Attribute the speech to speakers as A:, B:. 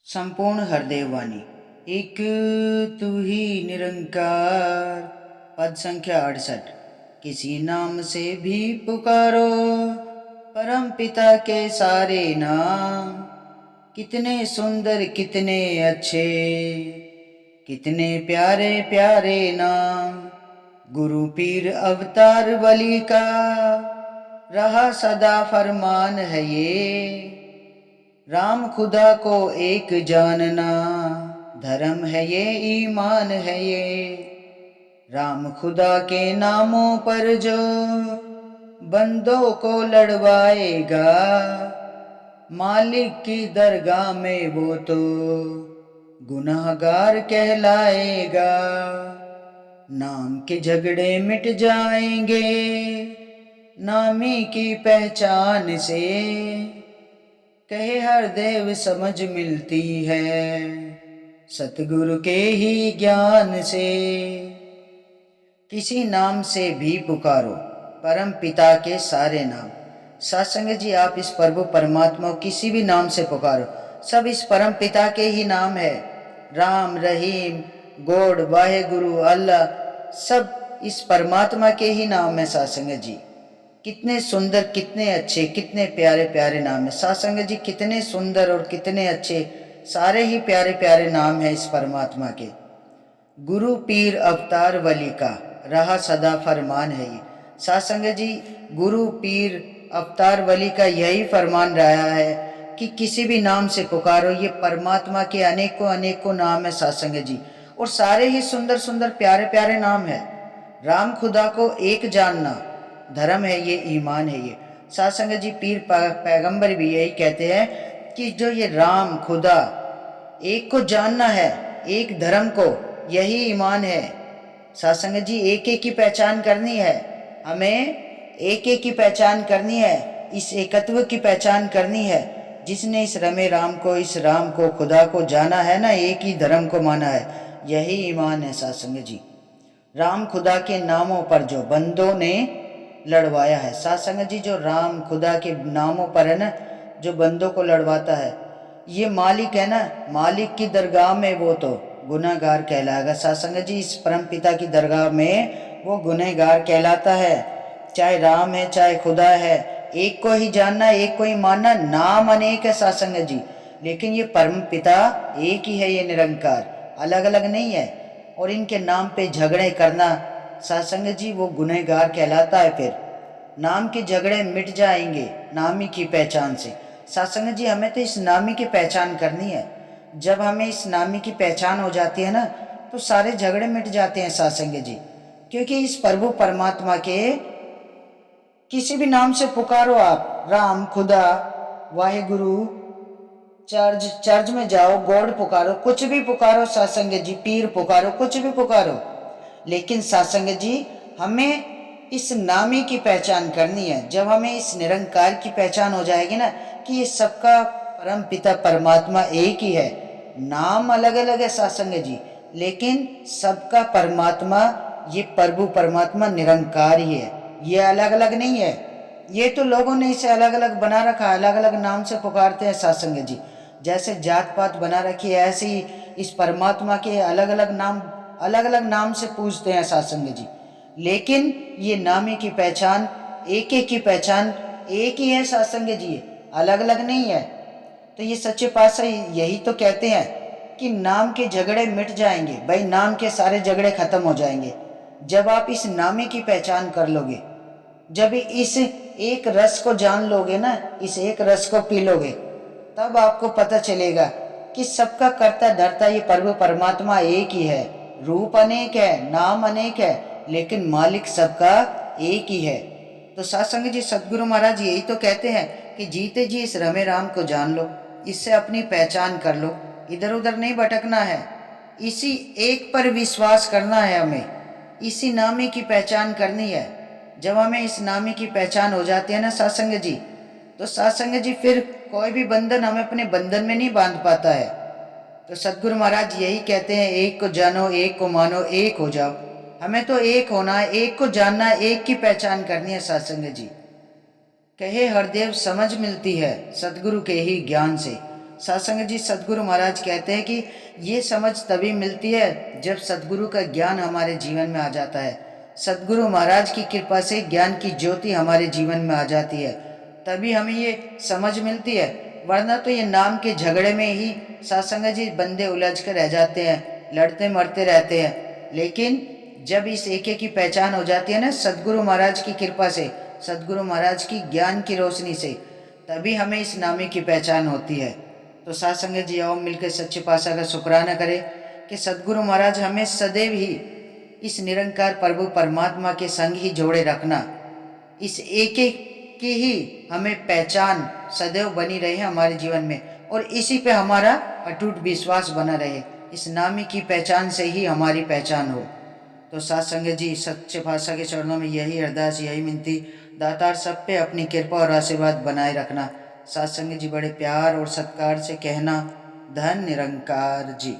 A: संपूर्ण हृदय वाणी। एक तू ही निरंकार। पद संख्या 68। किसी नाम से भी पुकारो परम पिता के सारे नाम। कितने सुंदर कितने अच्छे, कितने प्यारे प्यारे नाम। गुरु पीर अवतार बलि का रहा सदा फरमान है ये। राम खुदा को एक जानना धर्म है ये, ईमान है ये। राम खुदा के नामों पर जो बंदों को लड़वाएगा, मालिक की दरगाह में वो तो गुनाहगार कहलाएगा। नाम के झगड़े मिट जाएंगे नामी की पहचान से। कहे हर देव समझ मिलती है सतगुरु के ही ज्ञान से। किसी नाम से भी पुकारो परम पिता के सारे नाम। सत्संग जी, आप इस प्रभु परमात्मा को किसी भी नाम से पुकारो, सब इस परम पिता के ही नाम है। राम, रहीम, गॉड, वाहे गुरु, अल्लाह, सब इस परमात्मा के ही नाम है। सत्संग जी, कितने सुंदर, कितने अच्छे, कितने प्यारे प्यारे नाम है। सत्संग जी, कितने सुंदर और कितने अच्छे, सारे ही प्यारे प्यारे नाम है इस परमात्मा के। गुरु पीर अवतार वली का रहा सदा फरमान है ये। सत्संग जी, गुरु पीर अवतार वली का यही फरमान रहा है कि किसी भी नाम से पुकारो। ये परमात्मा के अनेकों अनेकों नाम है सत्संग जी, और सारे ही सुंदर सुंदर प्यारे प्यारे नाम है। राम खुदा को एक जानना धर्म है ये, ईमान है ये। सत्संग जी, पीर पैगंबर भी यही कहते हैं कि जो ये राम खुदा एक को जानना है, एक धर्म को, यही ईमान है। सत्संग जी, एक एक की पहचान करनी है हमें, एक एक की पहचान करनी है, इस एकत्व की पहचान करनी है। जिसने इस रमे राम को, इस राम को, खुदा को जाना है ना, एक ही धर्म को माना है, यही ईमान है। सत्संग जी, राम खुदा के नामों पर जो बंदों ने लड़वाया है। सत्संग जी, जो राम खुदा के नामों पर है ना, जो बंदों को लड़वाता है, ये मालिक है ना, मालिक की दरगाह में वो तो गुनहगार कहलाएगा। सत्संग जी, इस परम पिता की दरगाह में वो गुनहगार कहलाता है। चाहे राम है चाहे खुदा है, एक को ही जानना, एक को ही मानना। नाम अनेक है सत्संग जी, लेकिन ये परम पिता एक ही है, ये निरंकार, अलग अलग नहीं है। और इनके नाम पे झगड़े करना सत्संग जी, वो गुनहगार कहलाता है। फिर नाम के झगड़े मिट जाएंगे नामी की पहचान से। सत्संग जी, हमें तो इस नामी की पहचान करनी है। जब हमें इस नामी की पहचान हो जाती है ना, तो सारे झगड़े मिट जाते हैं सत्संग जी। क्योंकि इस प्रभु परमात्मा के किसी भी नाम से पुकारो आप, राम, खुदा, वाहे गुरु, चर्च में जाओ, गॉड पुकारो, कुछ भी पुकारो सत्संग जी, पीर पुकारो, कुछ भी पुकारो, लेकिन सत्संग जी, हमें इस नामी की पहचान करनी है। जब हमें इस निरंकार की पहचान हो जाएगी ना, कि ये सबका परम पिता परमात्मा एक ही है, नाम अलग अलग है सत्संग जी, लेकिन सबका परमात्मा ये प्रभु परमात्मा निरंकार ही है, ये अलग अलग नहीं है। ये तो लोगों ने इसे अलग अलग बना रखा है, अलग अलग नाम से पुकारते हैं सत्संग जी। जैसे जात पात बना रखी है, ऐसे ही इस परमात्मा के अलग अलग नाम से पूजते हैं सत्संग जी। लेकिन ये नामी की पहचान, एक एक की पहचान एक ही है सत्संग जी, अलग अलग नहीं है। तो ये सच्चे पातशाह यही तो कहते हैं कि नाम के झगड़े मिट जाएंगे। भाई, नाम के सारे झगड़े खत्म हो जाएंगे जब आप इस नामी की पहचान कर लोगे, जब इस एक रस को जान लोगे ना, इस एक रस को पी लोगे, तब आपको पता चलेगा कि सबका कर्ता धर्ता ये प्रभु परमात्मा एक ही है। रूप अनेक है, नाम अनेक है, लेकिन मालिक सबका एक ही है। तो सत्संग जी, सदगुरु महाराज यही तो कहते हैं कि जीते जी इस रमे राम को जान लो, इससे अपनी पहचान कर लो, इधर उधर नहीं भटकना है, इसी एक पर विश्वास करना है हमें, इसी नामी की पहचान करनी है। जब हमें इस नामी की पहचान हो जाती है ना सत्संग जी, तो सत्संग जी, फिर कोई भी बंधन हमें अपने बंधन में नहीं बांध पाता है। तो सदगुरु महाराज यही कहते हैं, एक को जानो, एक को मानो, एक हो जाओ। हमें तो एक होना है, एक को जानना है, एक की पहचान करनी है सत्संग जी। कहे हरदेव समझ मिलती है सदगुरु के ही ज्ञान से। सत्संग जी सदगुरु महाराज कहते हैं कि ये समझ तभी मिलती है जब सदगुरु का ज्ञान हमारे जीवन में आ जाता है। सदगुरु महाराज की कृपा से ज्ञान की ज्योति हमारे जीवन में आ जाती है, तभी हमें ये समझ मिलती है। वरना तो ये नाम के झगड़े में ही सत्संग जी बंदे उलझ कर रह जाते हैं, लड़ते मरते रहते हैं। लेकिन जब इस एके की पहचान हो जाती है ना सदगुरु महाराज की कृपा से, सदगुरु महाराज की ज्ञान की रोशनी से, तभी हमें इस नामे की पहचान होती है। तो साथ संगत जी आओ मिलकर सच्चे पातशाह का शुक्राना करें कि सदगुरु महाराज हमें सदैव ही इस निरंकार प्रभु परमात्मा के संग ही जोड़े रखना, इस एक एक की ही हमें पहचान सदैव बनी रहे हमारे जीवन में, और इसी पे हमारा अटूट विश्वास बना रहे। इस नामी की पहचान से ही हमारी पहचान हो। तो साथ संगत जी सच्चे पातशाह के चरणों में यही अरदास, यही मिनती, दातार सब पे अपनी कृपा और आशीर्वाद बनाए रखना। साथ संगत जी बड़े प्यार और सत्कार से कहना, धन निरंकार जी।